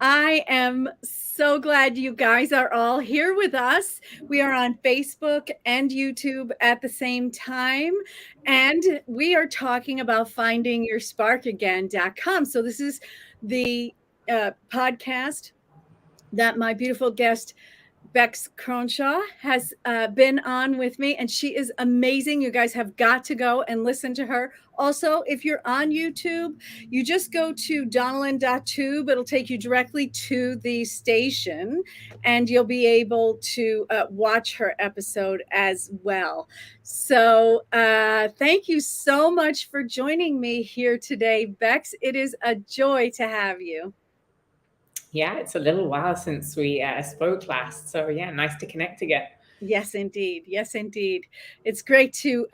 I am so glad you guys are all here with us. We are on Facebook and YouTube at the same time, and we are talking about findingyoursparkagain.com. So, this is the podcast that my beautiful guest Becs Cronshaw has been on with me, and she is amazing. You guys have got to go and listen to her. Also, if you're on YouTube, you just go to Donalyn.tube. It'll take you directly to the station, and you'll be able to watch her episode as well. So, thank you so much for joining me here today, Bex. It is a joy to have you. Yeah, it's a little while since we spoke last. So, yeah, nice to connect again. Yes, indeed. Yes, indeed. It's great to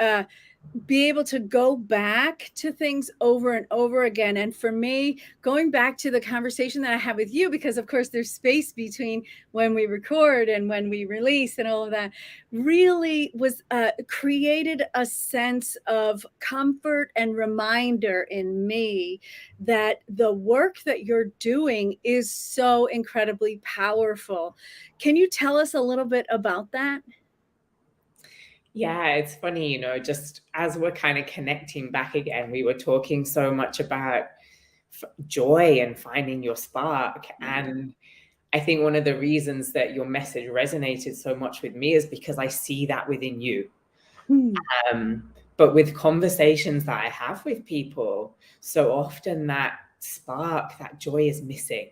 be able to go back to things over and over again. And for me, going back to the conversation that I had with you, because of course there's space between when we record and when we release and all of that, really was created a sense of comfort and reminder in me that the work that you're doing is so incredibly powerful. Can you tell us a little bit about that? Yeah, it's funny, just as we're kind of connecting back again, we were talking so much about joy and finding your spark. And I think one of the reasons that your message resonated so much with me is because I see that within you. But with conversations that I have with people, so often that spark, that joy is missing.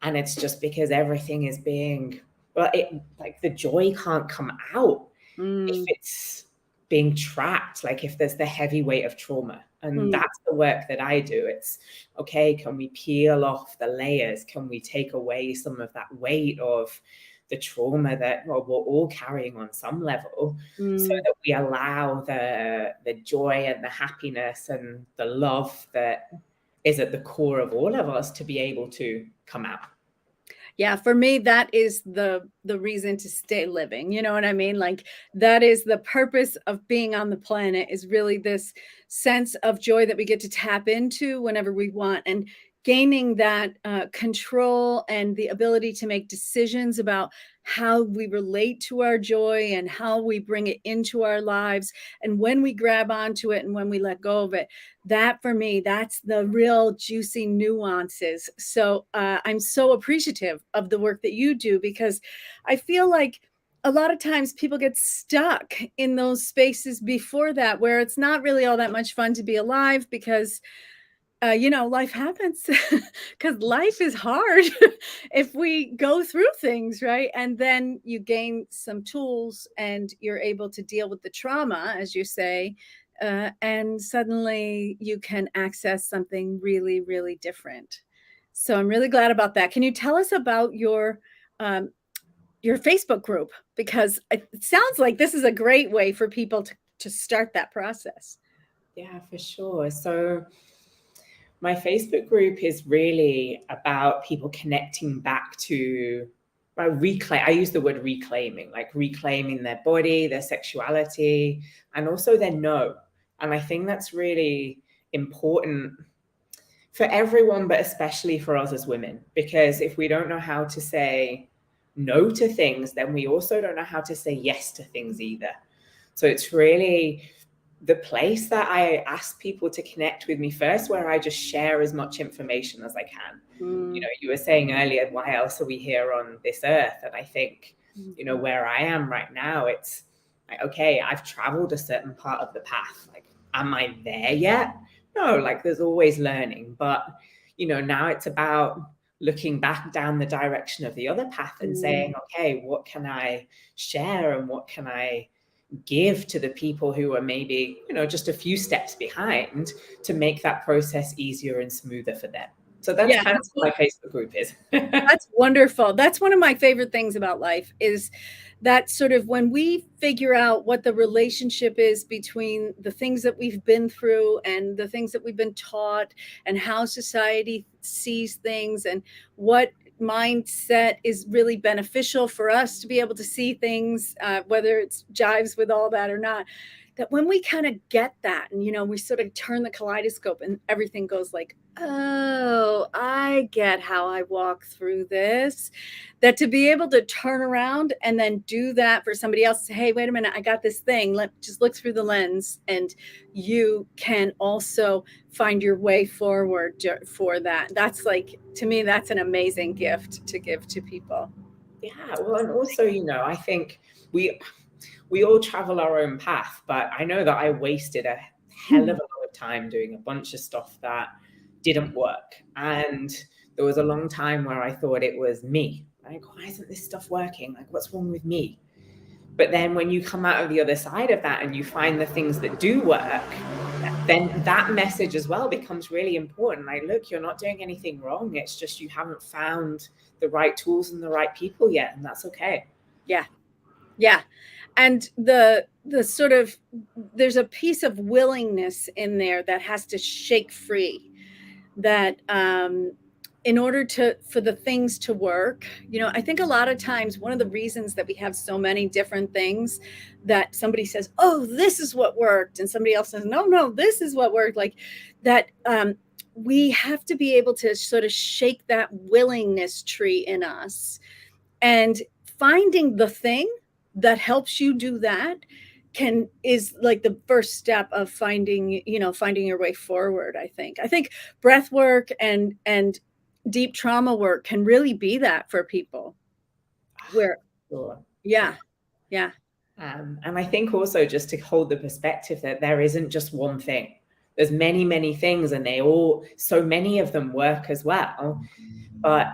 And it's just because everything is being, well, like the joy can't come out if it's being trapped, like if there's the heavy weight of trauma. And that's the work that I do. It's okay, can we peel off the layers? Can we take away some of that weight of the trauma that we're all carrying on some level, so that we allow the joy and the happiness and the love that is at the core of all of us to be able to come out. Yeah, for me, that is the reason to stay living. You know what I mean? Like that is the purpose of being on the planet, is really this sense of joy that we get to tap into whenever we want, and gaining that control and the ability to make decisions about how we relate to our joy and how we bring it into our lives, and when we grab onto it and when we let go of it. That for me, that's the real juicy nuances. So I'm so appreciative of the work that you do, because I feel like a lot of times people get stuck in those spaces before that, where it's not really all that much fun to be alive, because life happens, because life is hard if we go through things, right? And then you gain some tools and you're able to deal with the trauma, as you say, and suddenly you can access something really, really different. So I'm really glad about that. Can you tell us about your Facebook group? Because it sounds like this is a great way for people to start that process. Yeah, for sure. So my Facebook group is really about people connecting back to I use the word reclaiming, like reclaiming their body, their sexuality, and also their no. And I think that's really important for everyone, but especially for us as women, because if we don't know how to say no to things, then we also don't know how to say yes to things either. So it's really the place that I ask people to connect with me first, where I just share as much information as I can. You were saying earlier, why else are we here on this earth? And I think, where I am right now, it's like, okay, I've traveled a certain part of the path. Like, am I there yet? No, like there's always learning. But, now it's about looking back down the direction of the other path and saying, okay, what can I share and what can I give to the people who are maybe, just a few steps behind, to make that process easier and smoother for them. So that's kind of what my Facebook group is. That's wonderful. That's one of my favorite things about life, is that sort of when we figure out what the relationship is between the things that we've been through and the things that we've been taught, and how society sees things, and what mindset is really beneficial for us to be able to see things, whether it's jives with all that or not. That when we kind of get that, and we sort of turn the kaleidoscope and everything goes like, oh, I I get how I walk through this. That to be able to turn around and then do that for somebody else, say, hey, wait a minute, I got this thing. Just look through the lens, and you can also find your way forward for that. That's like, to me, that's an amazing gift to give to people. Yeah, well, and also, I think we all travel our own path, but I know that I wasted a hell of a lot of time doing a bunch of stuff that didn't work. And there was a long time where I thought it was me. Like, why isn't this stuff working? Like, what's wrong with me? But then when you come out of the other side of that and you find the things that do work, then that message as well becomes really important. Like, look, you're not doing anything wrong. It's just you haven't found the right tools and the right people yet, and that's okay. Yeah. Yeah. And the sort of, there's a piece of willingness in there that has to shake free, that in order for the things to work, I think a lot of times one of the reasons that we have so many different things, that somebody says, oh, this is what worked, and somebody else says, no, this is what worked, like that, we have to be able to sort of shake that willingness tree in us, and finding the thing that helps you do that is like the first step of finding your way forward. I think breath work and deep trauma work can really be that for people, where Sure. yeah. And I think also just to hold the perspective that there isn't just one thing. There's many things, and so many of them work as well, but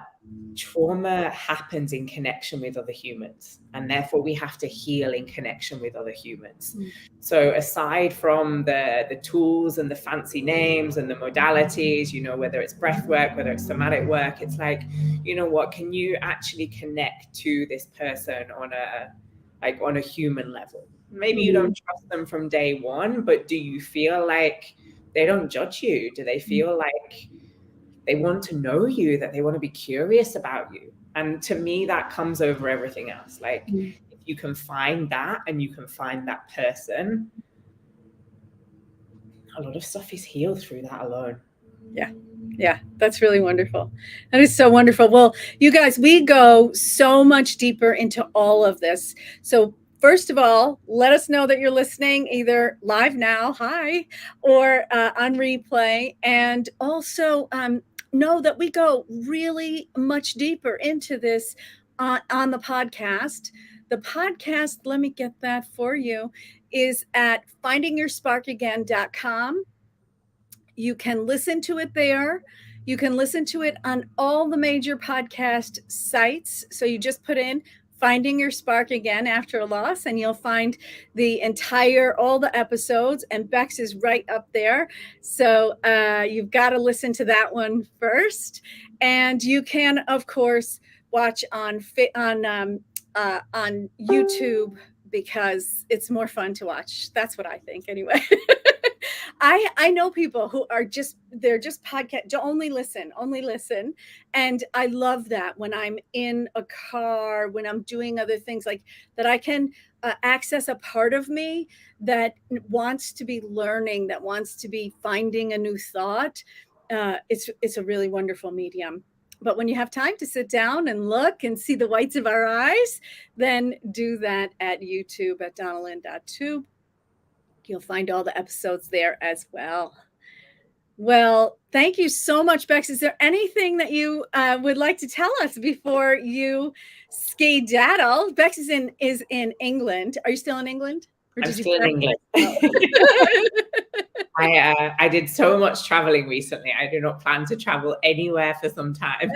trauma happens in connection with other humans, and therefore we have to heal in connection with other humans. So aside from the tools and the fancy names and the modalities, whether it's breath work, whether it's somatic work, it's like, what can you actually connect to this person on a human level? Maybe you don't trust them from day one, but do you feel like they don't judge you? Do they feel like they want to know you, that they want to be curious about you? And to me, that comes over everything else. Like, if you can find that and you can find that person, a lot of stuff is healed through that alone. Yeah, that's really wonderful. That is so wonderful. Well, you guys, we go so much deeper into all of this. So first of all, let us know that you're listening either live now, hi, or on replay. And also know that we go really much deeper into this on the podcast. The podcast, let me get that for you, is at findingyoursparkagain.com. You can listen to it there. You can listen to it on all the major podcast sites. So you just put in Finding Your Spark Again After a Loss, and you'll find all the episodes, and Becs is right up there. So you've got to listen to that one first. And you can, of course, watch on YouTube, because it's more fun to watch. That's what I think anyway. I know people who are they're just podcast, only listen. And I love that when I'm in a car, when I'm doing other things, like that, I can access a part of me that wants to be learning, that wants to be finding a new thought. It's a really wonderful medium. But when you have time to sit down and look and see the whites of our eyes, then do that at YouTube at donnalyn.tube. You'll find all the episodes there as well. Well, thank you so much, Becs. Is there anything that you would like to tell us before you skedaddle? Becs is in England. Are you still in England? I'm still in England. I did so much traveling recently. I do not plan to travel anywhere for some time.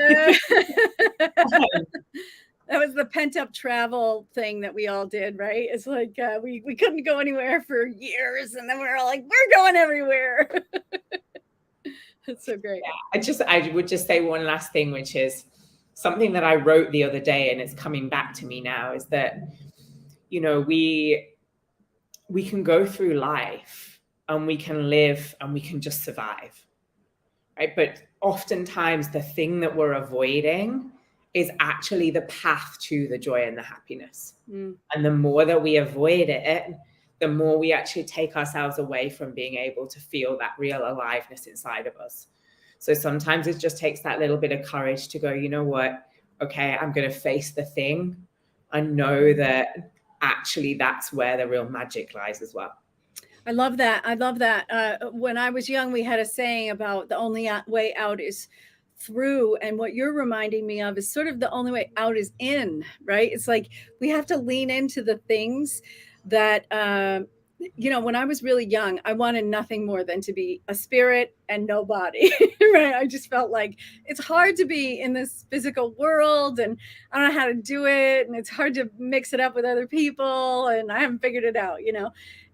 That was the pent-up travel thing that we all did, right? It's like we couldn't go anywhere for years, and then we were all like, we're going everywhere. That's so great. Yeah, I would just say one last thing, which is something that I wrote the other day, and it's coming back to me now, is that, we can go through life and we can live and we can just survive, right? But oftentimes the thing that we're avoiding is actually the path to the joy and the happiness. And the more that we avoid it, the more we actually take ourselves away from being able to feel that real aliveness inside of us. So sometimes it just takes that little bit of courage to go, you know what? Okay, I'm going to face the thing and know that actually that's where the real magic lies as well. I love that. I love that. When I was young, we had a saying about the only way out is through. And what you're reminding me of is sort of the only way out is in, right? It's like we have to lean into the things that, when I was really young, I wanted nothing more than to be a spirit and no body, right? I just felt like it's hard to be in this physical world and I don't know how to do it. And it's hard to mix it up with other people. And I haven't figured it out,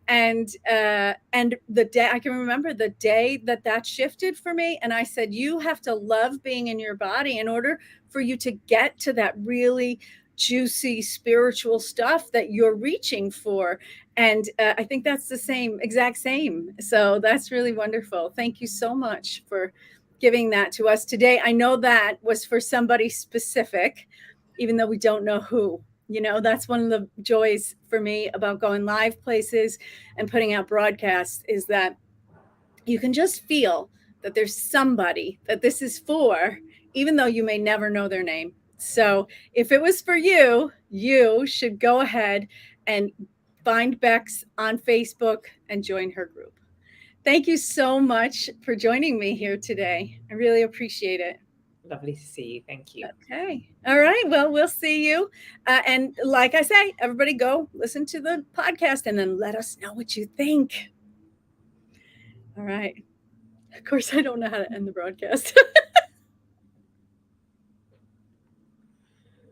and the day, I can remember the day that shifted for me, and I said, you have to love being in your body in order for you to get to that really juicy spiritual stuff that you're reaching for. And I think that's the exact same. So that's really wonderful. Thank you so much for giving that to us today. I know that was for somebody specific, even though we don't know who. That's one of the joys for me about going live places and putting out broadcasts, is that you can just feel that there's somebody that this is for, even though you may never know their name. So if it was for you, you should go ahead and find Becs on Facebook and join her group. Thank you so much for joining me here today. I really appreciate it. Lovely to see you. Thank you. Okay. All right. Well, we'll see you. And like I say, everybody go listen to the podcast and then let us know what you think. All right. Of course, I don't know how to end the broadcast.